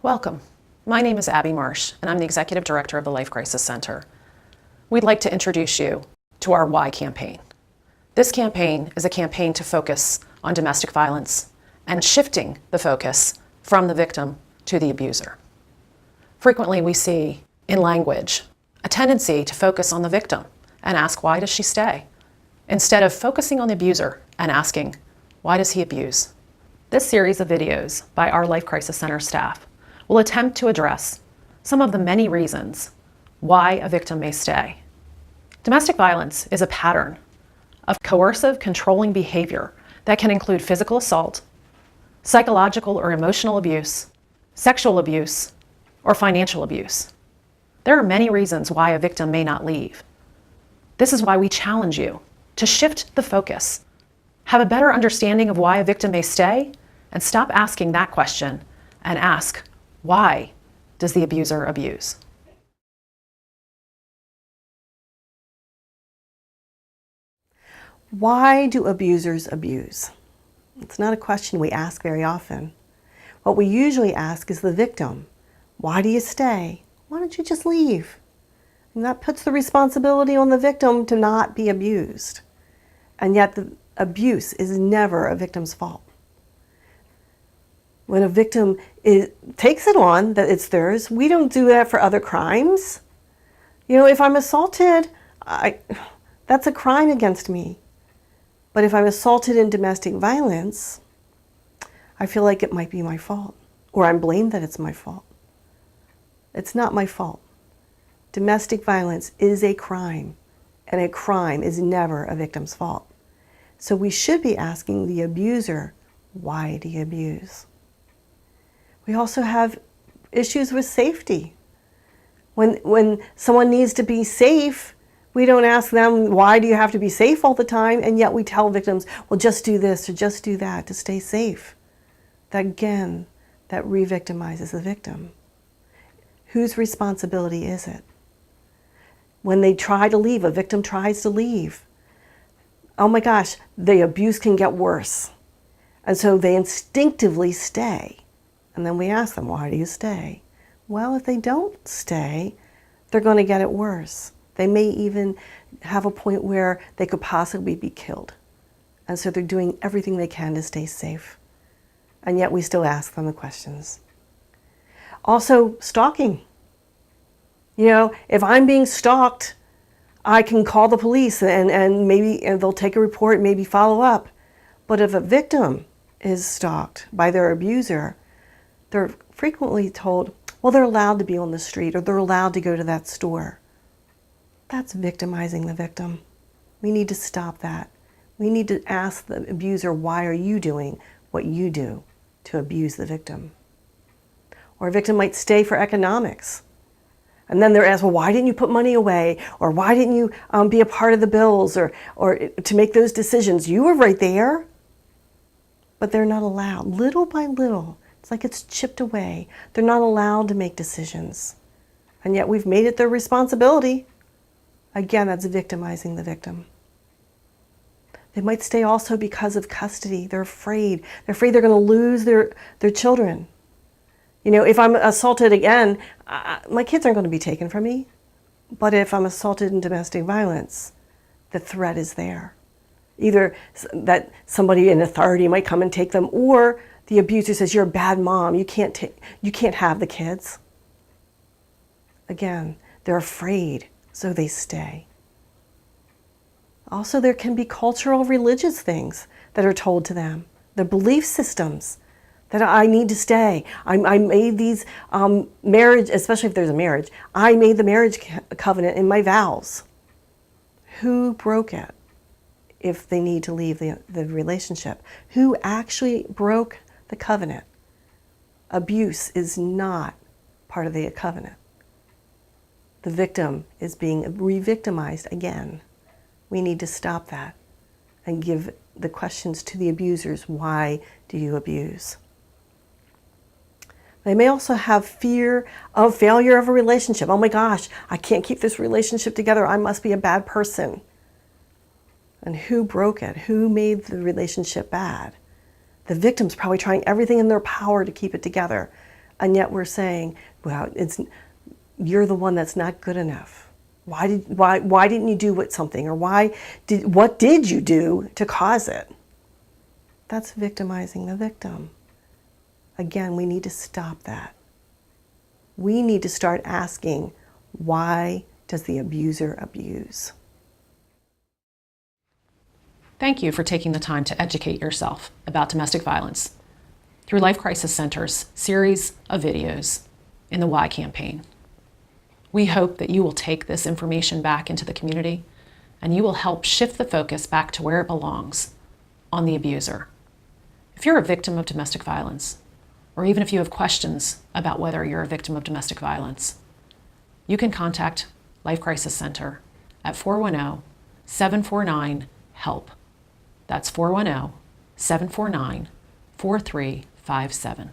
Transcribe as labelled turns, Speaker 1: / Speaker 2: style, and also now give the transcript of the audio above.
Speaker 1: Welcome. My name is Abby Marsh, and I'm the Executive Director of the Life Crisis Center. We'd like to introduce you to our Why campaign. This campaign is a campaign to focus on domestic violence and shifting the focus from the victim to the abuser. Frequently, we see in language a tendency to focus on the victim and ask, why does she stay? Instead of focusing on the abuser and asking, why does he abuse? This series of videos by our Life Crisis Center staff will attempt to address some of the many reasons why a victim may stay. Domestic violence is a pattern of coercive, controlling behavior that can include physical assault, psychological or emotional abuse, sexual abuse, or financial abuse. There are many reasons why a victim may not leave. This is why we challenge you to shift the focus, have a better understanding of why a victim may stay, and stop asking that question and ask, why does the abuser abuse?
Speaker 2: Why do abusers abuse? It's not a question we ask very often. What we usually ask is the victim. Why do you stay? Why don't you just leave? And that puts the responsibility on the victim to not be abused. And yet the abuse is never a victim's fault. When a victim takes it on that it's theirs, we don't do that for other crimes. You know, if I'm assaulted, that's a crime against me. But if I'm assaulted in domestic violence, I feel like it might be my fault, or I'm blamed that it's my fault. It's not my fault. Domestic violence is a crime, and a crime is never a victim's fault. So we should be asking the abuser, why do you abuse? We also have issues with safety. When someone needs to be safe, we don't ask them, why do you have to be safe all the time? And yet we tell victims, well, just do this or just do that to stay safe. That again, that re-victimizes the victim. Whose responsibility is it? When they try to leave, a victim tries to leave. Oh my gosh, the abuse can get worse. And so they instinctively stay. And then we ask them, why do you stay? Well, if they don't stay, they're going to get it worse. They may even have a point where they could possibly be killed. And so they're doing everything they can to stay safe. And yet we still ask them the questions. Also, stalking. You know, if I'm being stalked, I can call the police and maybe they'll take a report, maybe follow up. But if a victim is stalked by their abuser, they're frequently told, well, they're allowed to be on the street or they're allowed to go to that store. That's victimizing the victim. We need to stop that. We need to ask the abuser, why are you doing what you do to abuse the victim? Or a victim might stay for economics. And then they're asked, well, why didn't you put money away? Or why didn't you be a part of the bills or to make those decisions? You were right there. But they're not allowed. Little by little, it's like it's chipped away. They're not allowed to make decisions. And yet we've made it their responsibility. Again, that's victimizing the victim. They might stay also because of custody. They're afraid. They're afraid they're going to lose their children. You know, if I'm assaulted again, my kids aren't going to be taken from me. But if I'm assaulted in domestic violence, the threat is there. Either that somebody in authority might come and take them, or the abuser says, you're a bad mom, you can't have the kids. Again, they're afraid, so they stay. Also, there can be cultural, religious things that are told to them. The belief systems that I need to stay. I made these marriage, especially if there's a marriage, I made the marriage covenant in my vows. Who broke it if they need to leave the relationship? Who actually broke the covenant? Abuse is not part of the covenant. The victim is being re-victimized again. We need to stop that and give the questions to the abusers. Why do you abuse? They may also have fear of failure of a relationship. Oh my gosh, I can't keep this relationship together. I must be a bad person. And who broke it? Who made the relationship bad? The victim's probably trying everything in their power to keep it together. And yet we're saying, well, you're the one that's not good enough. Why didn't you do something? Or what did you do to cause it? That's victimizing the victim. Again, we need to stop that. We need to start asking, why does the abuser abuse?
Speaker 1: Thank you for taking the time to educate yourself about domestic violence through Life Crisis Center's series of videos in the Why campaign. We hope that you will take this information back into the community and you will help shift the focus back to where it belongs, on the abuser. If you're a victim of domestic violence, or even if you have questions about whether you're a victim of domestic violence, you can contact Life Crisis Center at 410-749-HELP. That's 410-749-4357.